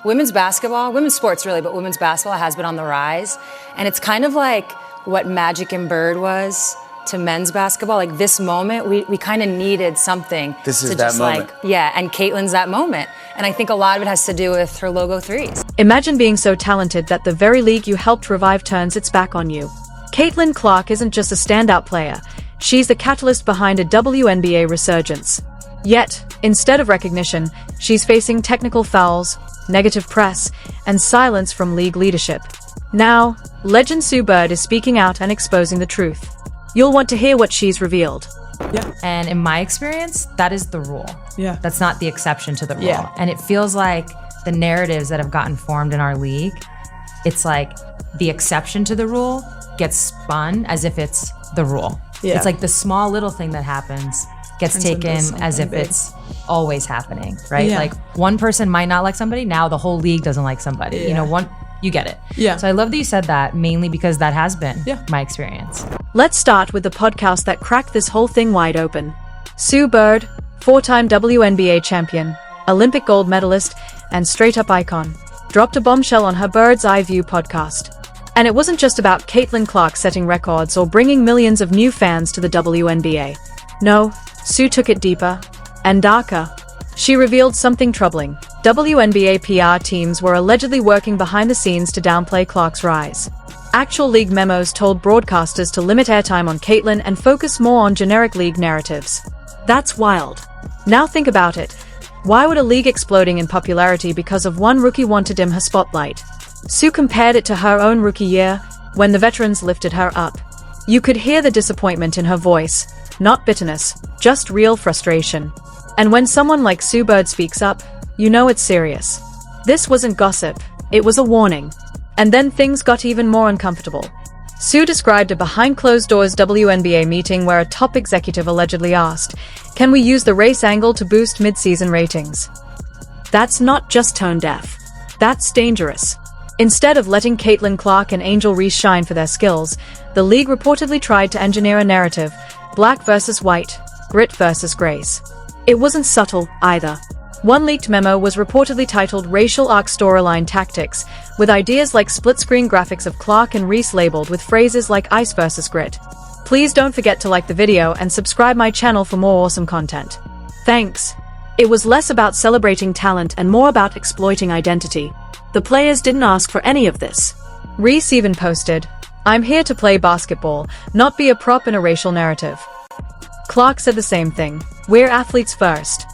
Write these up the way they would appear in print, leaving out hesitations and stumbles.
Women's basketball, women's sports really, but women's basketball has been on the rise. And it's kind of like what Magic and Bird was to men's basketball. Like this moment, we kind of needed something. This is to that just moment. And Caitlyn's that moment. And I think a lot of it has to do with her logo threes. Imagine being so talented that the very league you helped revive turns its back on you. Caitlin Clark isn't just a standout player. She's the catalyst behind a WNBA resurgence. Yet, instead of recognition, she's facing technical fouls, negative press, and silence from league leadership. Now, legend Sue Bird is speaking out and exposing the truth. You'll want to hear what she's revealed. Yeah. And in my experience, that is the rule. Yeah. That's not the exception to the rule. Yeah. And it feels like the narratives that have gotten formed in our league, it's like the exception to the rule gets spun as if it's the rule. Yeah. It's like the small little thing that happens gets Turns into taken as if something big. it's always happening, right? Yeah. Like one person might not like somebody, now the whole league doesn't like somebody. Yeah. You know, you get it. Yeah. So I love that you said that, mainly because that has been Yeah. my experience. Let's start with the podcast that cracked this whole thing wide open. Sue Bird, four-time WNBA champion, Olympic gold medalist, and straight-up icon, dropped a bombshell on her Bird's Eye View podcast. And it wasn't just about Caitlin Clark setting records or bringing millions of new fans to the WNBA. No, Sue took it deeper and darker. She revealed something troubling. WNBA PR teams were allegedly working behind the scenes to downplay Clark's rise. Actual league memos told broadcasters to limit airtime on Caitlin and focus more on generic league narratives. That's wild. Now think about it. Why would a league exploding in popularity because of one rookie want to dim her spotlight? Sue compared it to her own rookie year, when the veterans lifted her up. You could hear the disappointment in her voice, not bitterness, just real frustration. And when someone like Sue Bird speaks up, you know it's serious. This wasn't gossip, it was a warning. And then things got even more uncomfortable. Sue described a behind-closed-doors WNBA meeting where a top executive allegedly asked, "Can we use the race angle to boost mid-season ratings?" That's not just tone-deaf. That's dangerous. Instead of letting Caitlin Clark and Angel Reese shine for their skills, the league reportedly tried to engineer a narrative, black versus white, grit versus grace. It wasn't subtle, either. One leaked memo was reportedly titled Racial Arc Storyline Tactics, with ideas like split-screen graphics of Clark and Reese labeled with phrases like ice versus grit. Please don't forget to like the video and subscribe my channel for more awesome content. Thanks. It was less about celebrating talent and more about exploiting identity. The players didn't ask for any of this. Reese even posted, "I'm here to play basketball, not be a prop in a racial narrative." Clark said the same thing, "We're athletes first."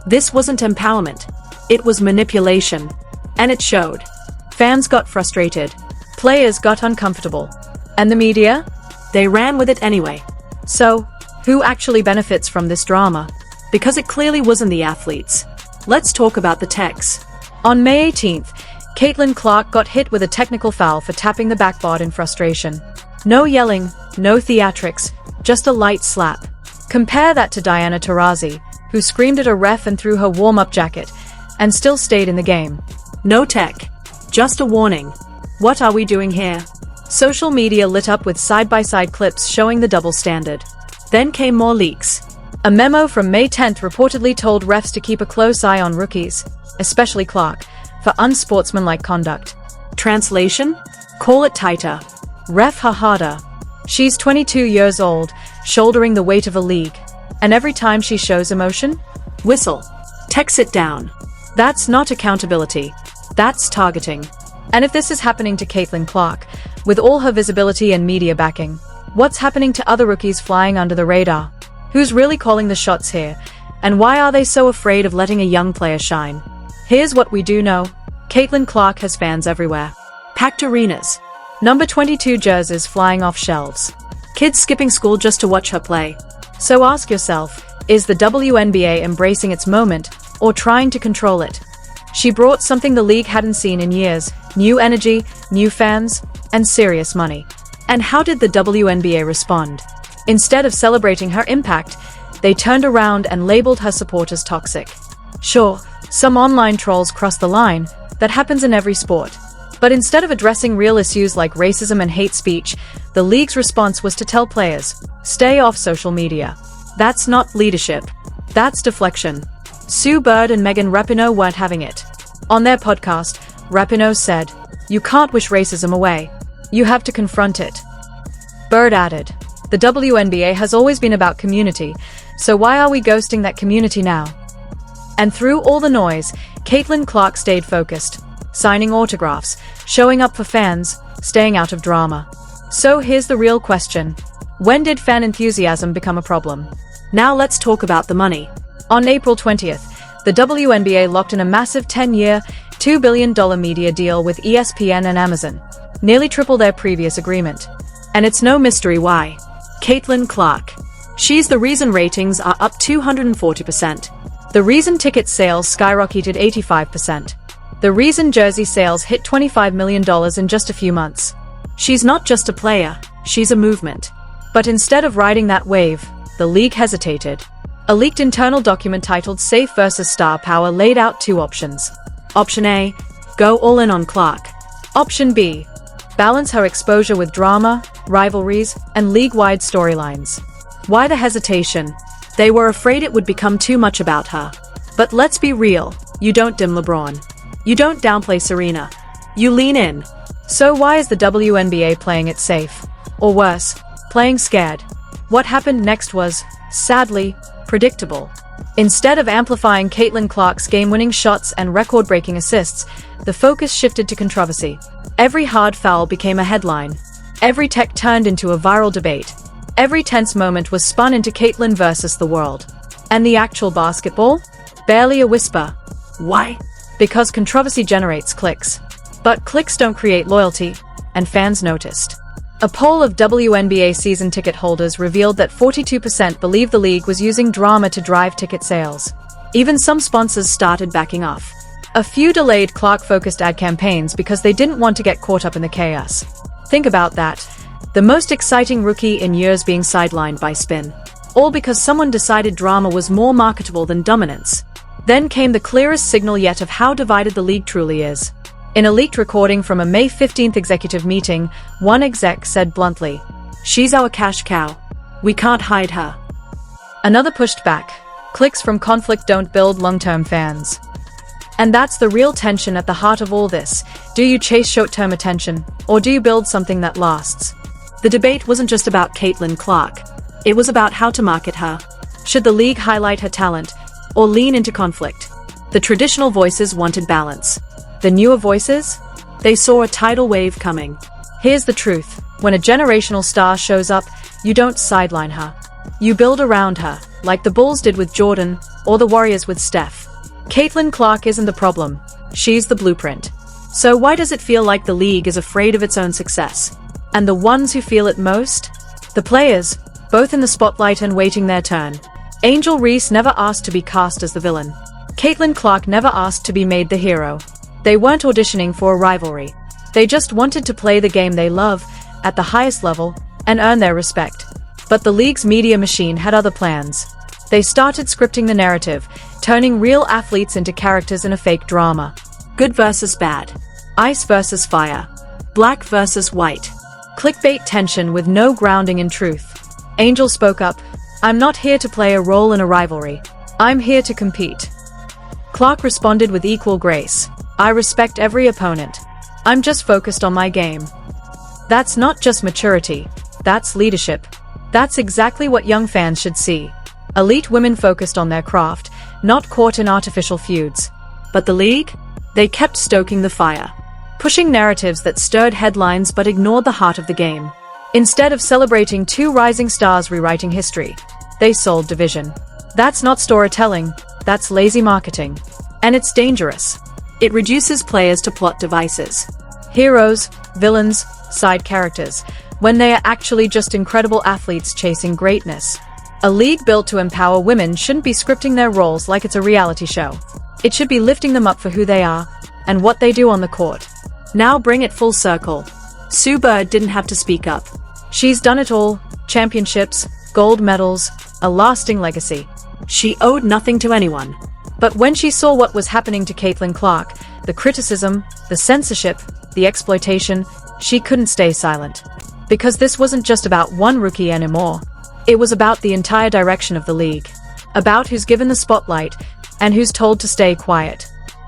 This wasn't empowerment. It was manipulation. And it showed. Fans got frustrated. Players got uncomfortable. And the media? They ran with it anyway. So, who actually benefits from this drama? Because it clearly wasn't the athletes. Let's talk about the techs. On May 18th, Caitlin Clark got hit with a technical foul for tapping the backboard in frustration. No yelling, no theatrics, just a light slap. Compare that to Diana Taurasi, who screamed at a ref and threw her warm-up jacket, and still stayed in the game. No tech. Just a warning. What are we doing here? Social media lit up with side-by-side clips showing the double standard. Then came more leaks. A memo from May 10th reportedly told refs to keep a close eye on rookies, especially Clark, for unsportsmanlike conduct. Translation? Call it tighter. Ref her harder. She's 22 years old, shouldering the weight of a league. And every time she shows emotion? Whistle. Text it down. That's not accountability. That's targeting. And if this is happening to Caitlin Clark, with all her visibility and media backing, what's happening to other rookies flying under the radar? Who's really calling the shots here? And why are they so afraid of letting a young player shine? Here's what we do know. Caitlin Clark has fans everywhere. Packed arenas. Number 22 jerseys flying off shelves. Kids skipping school just to watch her play. So ask yourself, is the WNBA embracing its moment, or trying to control it? She brought something the league hadn't seen in years, new energy, new fans, and serious money. And how did the WNBA respond? Instead of celebrating her impact, they turned around and labeled her supporters toxic. Sure, some online trolls cross the line, that happens in every sport. But instead of addressing real issues like racism and hate speech, the league's response was to tell players, stay off social media. That's not leadership. That's deflection. Sue Bird and Megan Rapinoe weren't having it. On their podcast, Rapinoe said, "You can't wish racism away. You have to confront it." Bird added, "The WNBA has always been about community, so why are we ghosting that community now?" And through all the noise, Caitlin Clark stayed focused, signing autographs, showing up for fans, staying out of drama. So here's the real question. When did fan enthusiasm become a problem? Now let's talk about the money. On April 20th, the WNBA locked in a massive 10-year, $2 billion media deal with ESPN and Amazon, nearly triple their previous agreement. And it's no mystery why. Caitlin Clark. She's the reason ratings are up 240%. The reason ticket sales skyrocketed 85%. The reason jersey sales hit $25 million in just a few months. She's not just a player, she's a movement. But instead of riding that wave, the league hesitated. A leaked internal document titled Safe vs. Star Power laid out two options. Option A, go all in on Clark. Option B, balance her exposure with drama, rivalries, and league-wide storylines. Why the hesitation? They were afraid it would become too much about her. But let's be real, you don't dim LeBron. You don't downplay Serena. You lean in. So why is the WNBA playing it safe? Or worse, playing scared? What happened next was, sadly, predictable. Instead of amplifying Caitlin Clark's game-winning shots and record-breaking assists, the focus shifted to controversy. Every hard foul became a headline. Every tech turned into a viral debate. Every tense moment was spun into Caitlin versus the world. And the actual basketball? Barely a whisper. Why? Because controversy generates clicks. But clicks don't create loyalty, and fans noticed. A poll of WNBA season ticket holders revealed that 42% believe the league was using drama to drive ticket sales. Even some sponsors started backing off. A few delayed Clark-focused ad campaigns because they didn't want to get caught up in the chaos. Think about that. The most exciting rookie in years being sidelined by spin. All because someone decided drama was more marketable than dominance. Then came the clearest signal yet of how divided the league truly is. In a leaked recording from a May 15th executive meeting, one exec said bluntly, "She's our cash cow. We can't hide her." Another pushed back, "Clicks from conflict don't build long-term fans." And that's the real tension at the heart of all this. Do you chase short-term attention, or do you build something that lasts? The debate wasn't just about Caitlin Clark. It was about how to market her. Should the league highlight her talent, or lean into conflict? The traditional voices wanted balance. The newer voices? They saw a tidal wave coming. Here's the truth. When a generational star shows up, you don't sideline her. You build around her, like the Bulls did with Jordan, or the Warriors with Steph. Caitlin Clark isn't the problem. She's the blueprint. So why does it feel like the league is afraid of its own success? And the ones who feel it most? The players, both in the spotlight and waiting their turn. Angel Reese never asked to be cast as the villain. Caitlin Clark never asked to be made the hero. They weren't auditioning for a rivalry. They just wanted to play the game they love, at the highest level, and earn their respect. But the league's media machine had other plans. They started scripting the narrative, turning real athletes into characters in a fake drama. Good versus bad. Ice versus fire. Black versus white. Clickbait tension with no grounding in truth. Angel spoke up, "I'm not here to play a role in a rivalry. I'm here to compete." Clark responded with equal grace, "I respect every opponent. I'm just focused on my game." That's not just maturity, that's leadership. That's exactly what young fans should see. Elite women focused on their craft, not caught in artificial feuds. But the league? They kept stoking the fire. Pushing narratives that stirred headlines but ignored the heart of the game. Instead of celebrating two rising stars rewriting history, they sold division. That's not storytelling, that's lazy marketing. And it's dangerous. It reduces players to plot devices. Heroes, villains, side characters, when they are actually just incredible athletes chasing greatness. A league built to empower women shouldn't be scripting their roles like it's a reality show. It should be lifting them up for who they are, and what they do on the court. Now bring it full circle. Sue Bird didn't have to speak up. She's done it all, championships, gold medals, a lasting legacy. She owed nothing to anyone. But when she saw what was happening to Caitlin Clark, the criticism, the censorship, the exploitation, she couldn't stay silent. Because this wasn't just about one rookie anymore. It was about the entire direction of the league. About who's given the spotlight, and who's told to stay quiet.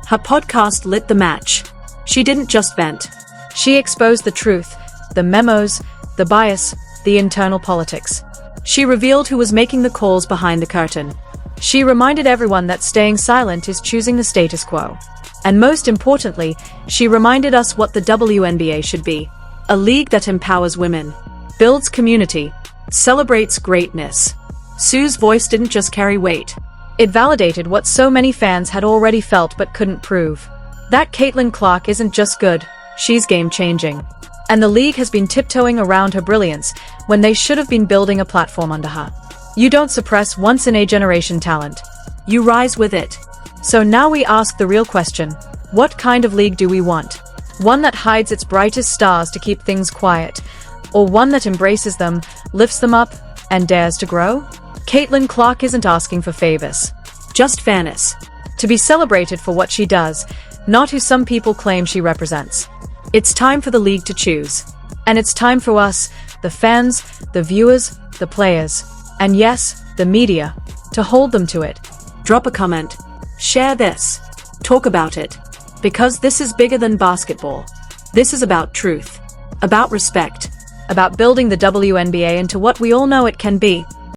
Her podcast lit the match. She didn't just vent. She exposed the truth, the memos, the bias, the internal politics. She revealed who was making the calls behind the curtain. She reminded everyone that staying silent is choosing the status quo. And most importantly, she reminded us what the WNBA should be. A league that empowers women, builds community, celebrates greatness. Sue's voice didn't just carry weight. It validated what so many fans had already felt but couldn't prove. That Caitlin Clark isn't just good, she's game-changing. And the league has been tiptoeing around her brilliance when they should have been building a platform under her. You don't suppress once-in-a-generation talent. You rise with it. So now we ask the real question. What kind of league do we want? One that hides its brightest stars to keep things quiet, or one that embraces them, lifts them up, and dares to grow? Caitlin Clark isn't asking for favors, just fairness. To be celebrated for what she does, not who some people claim she represents. It's time for the league to choose. And it's time for us, the fans, the viewers, the players, and yes, the media, to hold them to it. Drop a comment. Share this. Talk about it. Because this is bigger than basketball. This is about truth. About respect. About building the WNBA into what we all know it can be.